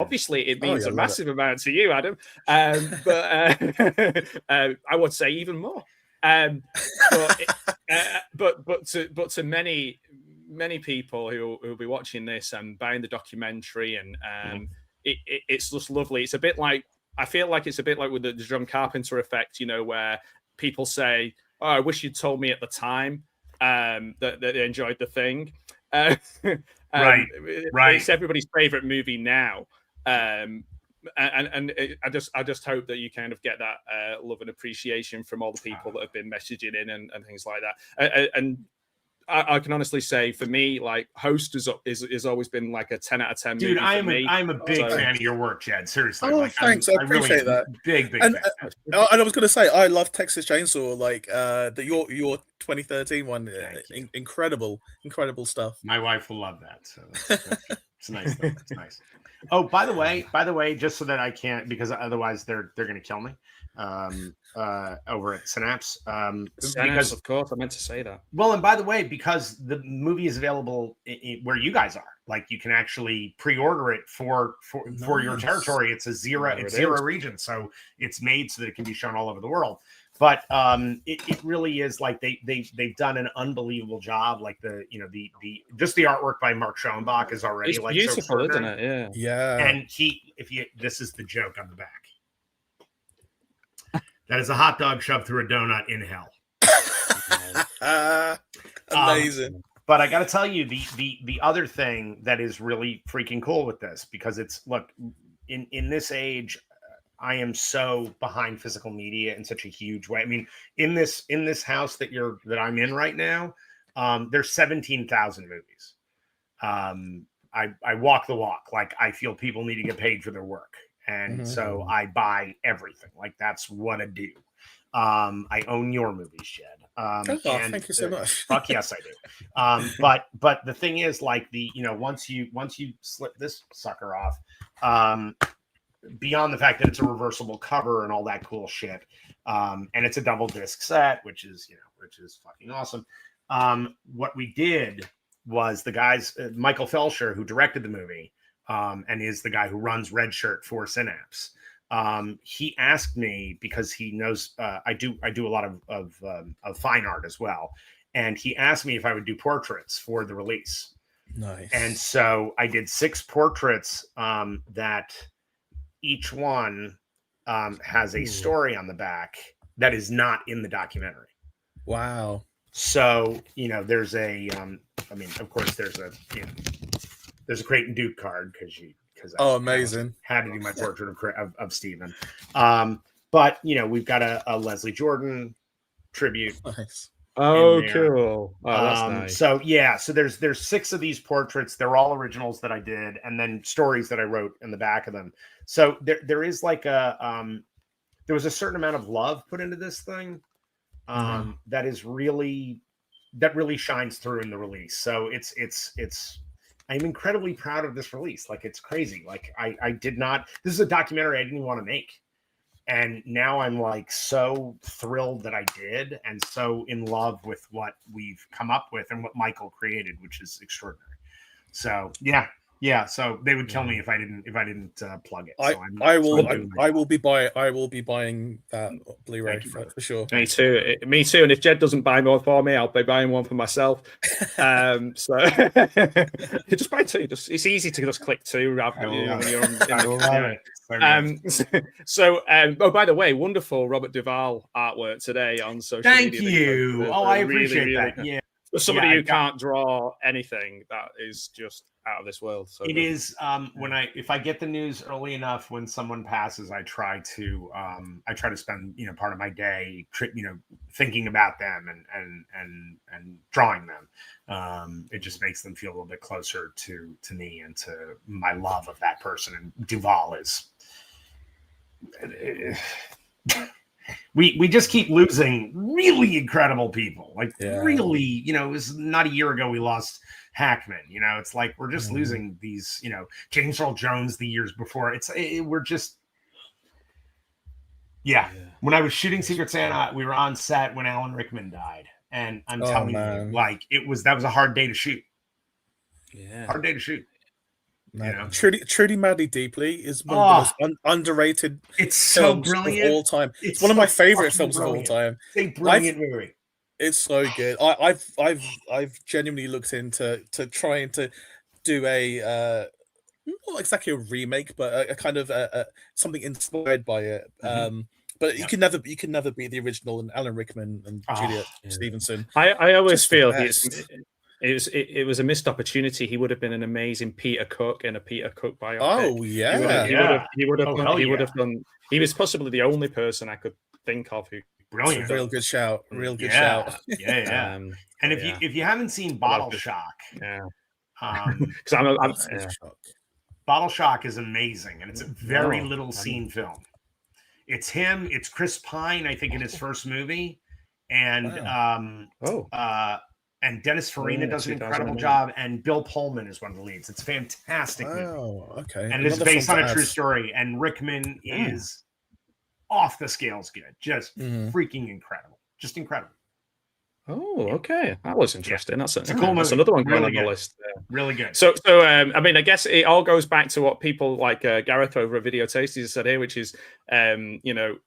obviously it means a love massive amount to you, Adam. But I would say even more. But to many people who will be watching this and buying the documentary, and it's just lovely. It's a bit like, I feel like it's a bit like with the John Carpenter effect, you know, where people say, "Oh, I wish you'd told me at the time that they enjoyed the thing." Right. It's everybody's favorite movie now. And I just hope that you kind of get that love and appreciation from all the people that have been messaging in and things like that. And I can honestly say, for me, like, Host is always been like a 10 out of 10 Dude, movie for me. I'm a big fan of your work, Jed. Seriously. Oh, like, thanks. I appreciate that. Big and, fan. And I was going to say, I love Texas Chainsaw, like your 2013 one. Incredible stuff. My wife will love that. So it's nice. It's nice. Oh, by the way, just so that I can't, because otherwise they're going to kill me. Over at Synapse. Because of course I meant to say that. Well, and by the way, because the movie is available where you guys are, like, you can actually pre-order it for your territory. It's zero region, so it's made so that it can be shown all over the world. But it really is like they've done an unbelievable job. Like the just the artwork by Mark Schoenbach is already it's like beautiful, so isn't it? Yeah. And this is the joke on the back. That is a hot dog shoved through a donut in hell. Amazing. But I got to tell you, the other thing that is really freaking cool with this, because it's, look, in this age, I am so behind physical media in such a huge way. I mean, in this house that I'm in right now, there's 17,000 movies. I walk the walk. Like, I feel people need to get paid for their work. And so I buy everything. Like, that's what I do. I own your movies, Jed. Thank you so much. Fuck yes, I do. But the thing is, like, once you slip this sucker off, beyond the fact that it's a reversible cover and all that cool shit, and it's a double disc set, which is fucking awesome. What we did was, the guys, Michael Felsher, who directed the movie, and is the guy who runs Red Shirt for Synapse. He asked me, because he knows I do a lot of fine art as well, and he asked me if I would do portraits for the release. Nice. And so I did 6 portraits that each one has a story on the back that is not in the documentary. Wow. So, there's a of course there's a Creighton Duke card because amazing. I had to do my portrait of Stephen. But we've got a Leslie Jordan tribute. Nice. Oh, cool. Oh, that's nice. So there's 6 of these portraits. They're all originals that I did, and then stories that I wrote in the back of them. So there is like there was a certain amount of love put into this thing that really shines through in the release. So I'm incredibly proud of this release. Like, it's crazy. Like, this is a documentary I didn't want to make. And now I'm like so thrilled that I did, and so in love with what we've come up with and what Michael created, which is extraordinary. So yeah. So they would kill me if I didn't plug it. So I will be buying that Blu-ray for sure. Me too. And if Jed doesn't buy one for me, I'll be buying one for myself. So just buy 2. It's easy to just click 2 rather than So, by the way, wonderful Robert Duvall artwork today on social media. Thank you. I appreciate that. Yeah. For somebody who can't draw anything, that is just out of this world. So it is. If I get the news early enough when someone passes, I try to spend part of my day thinking about them and drawing them. It just makes them feel a little bit closer to me and to my love of that person. And Duvall is. We just keep losing really incredible people. Like, really, it was not a year ago we lost Hackman. It's like we're just losing these, James Earl Jones the years before. We're just, When I was shooting Secret Santa, we were on set when Alan Rickman died, and I'm telling you, like, that was a hard day to shoot. Yeah, hard day to shoot. Yeah. Trudy Madly Deeply is one of the most underrated It's so films brilliant of all time. It's one of my favorite films brilliant. of all time. It's a brilliant movie. It's so good. I've genuinely looked into trying to do a not exactly a remake, but a kind of something inspired by it. But you can never beat the original and Alan Rickman and Juliet Stevenson. I always Just feel the best. it was a missed opportunity. He would have been an amazing Peter Cook in a Peter Cook biopic. Oh yeah, he would have done. He was possibly the only person I could think of who. Brilliant, real good shout, shout. Yeah. And if you haven't seen Bottle Shock, because Bottle Shock is amazing, and it's a very little scene film. It's him. It's Chris Pine, I think, in his first movie, and and Dennis Farina does an incredible job, and Bill Pullman is one of the leads. It's a fantastic movie. Okay. And it is based on a true story, and Rickman is off the scales good. Just freaking incredible. Just incredible. Oh, okay. That was interesting. That's a cool movie. That's another one really on good. the list. Really good. So I mean, I guess it all goes back to what people like Gareth over at Video Tasties said here, which is, you know,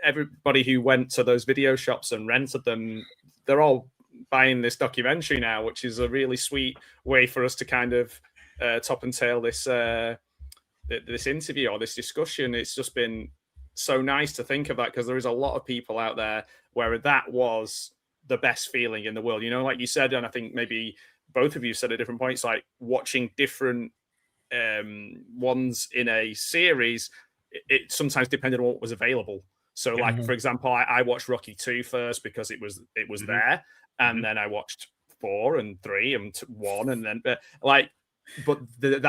everybody who went to those video shops and rented them, they're all buying this documentary now, which is a really sweet way for us to kind of top and tail this this interview or this discussion. It's just been so nice to think of that, because there is a lot of people out there where that was the best feeling in the world, you know, like you said, and I think maybe both of you said at different points, like watching different ones in a series, it sometimes depended on what was available. So like, for example, I watched Rocky 2 first because it was there, and then I watched 4 and 3 and 1, and then that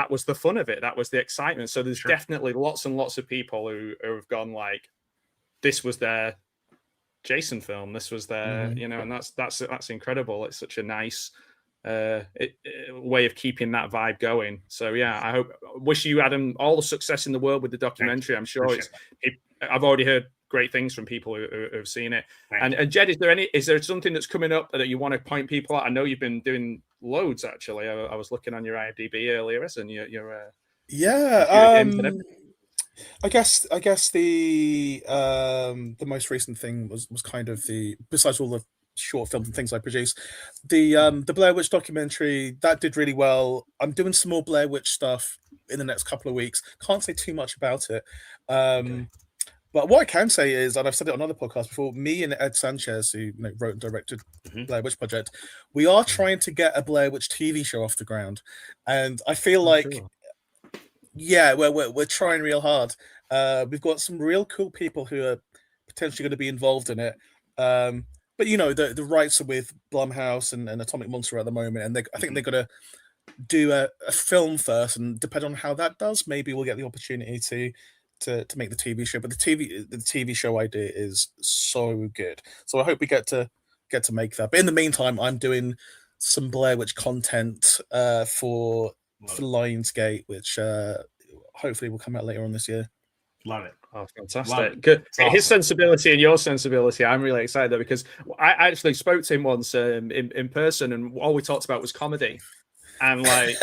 was the fun of it. That was the excitement. So there's definitely lots and lots of people who have gone like, this was their Jason film. This was their, you know, and that's incredible. It's such a nice way of keeping that vibe going. So yeah, I wish you, Adam, all the success in the world with the documentary. I'm sure I've already heard great things from people who have seen it. And Jed, is there something that's coming up that you want to point people out? I know you've been doing loads actually. I was looking on your IMDb earlier, and you're I guess the most recent thing was kind of besides all the short films and things I produced, the Blair Witch documentary that did really well. I'm doing some more Blair Witch stuff in the next couple of weeks. Can't say too much about it. But what I can say is, and I've said it on other podcasts before, me and Ed Sanchez, who wrote and directed Blair Witch Project, we are trying to get a Blair Witch TV show off the ground, and I feel like. Yeah, we're trying real hard. We've got some real cool people who are potentially going to be involved in it. But you know, the rights are with Blumhouse and Atomic Monster at the moment, and I think they're going to do a film first, and depending on how that does, maybe we'll get the opportunity to make the TV show. But the TV show idea is so good, so I hope we get to make that. But in the meantime, I'm doing some Blair Witch content for Lionsgate, which hopefully will come out later on this year. Love it. Oh, fantastic. Good. Awesome. His sensibility and your sensibility, I'm really excited though, because I actually spoke to him once in person, and all we talked about was comedy. And like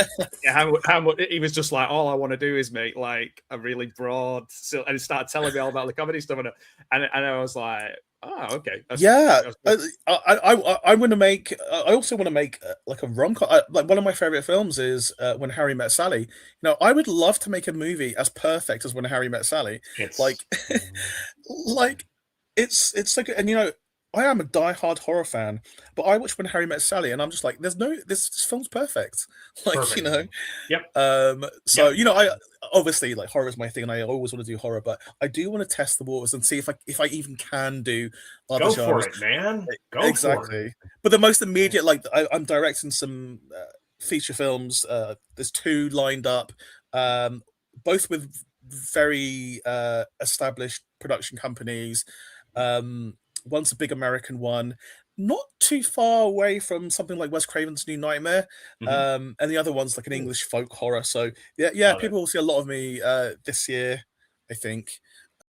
how much he was just like, all I want to do is make like a really broad, and he started telling me all about the comedy stuff, and I was like, oh, okay. I want to make. I also want to make like a rom-com. Like one of my favorite films is When Harry Met Sally. You know, I would love to make a movie as perfect as When Harry Met Sally. It's like, it's so good. And you know, I am a die-hard horror fan, but I watch When Harry Met Sally, and I'm just like, this film's perfect. Like, perfect. You know, So you know, I obviously like horror is my thing, and I always want to do horror, but I do want to test the waters and see if I even can do other genres. For it, man. Go exactly. For it. But the most immediate, like I'm directing some feature films. There's 2 lined up, both with very established production companies. One's a big American one, not too far away from something like Wes Craven's New Nightmare, and the other one's like an English folk horror. So yeah, people will see a lot of me this year, I think.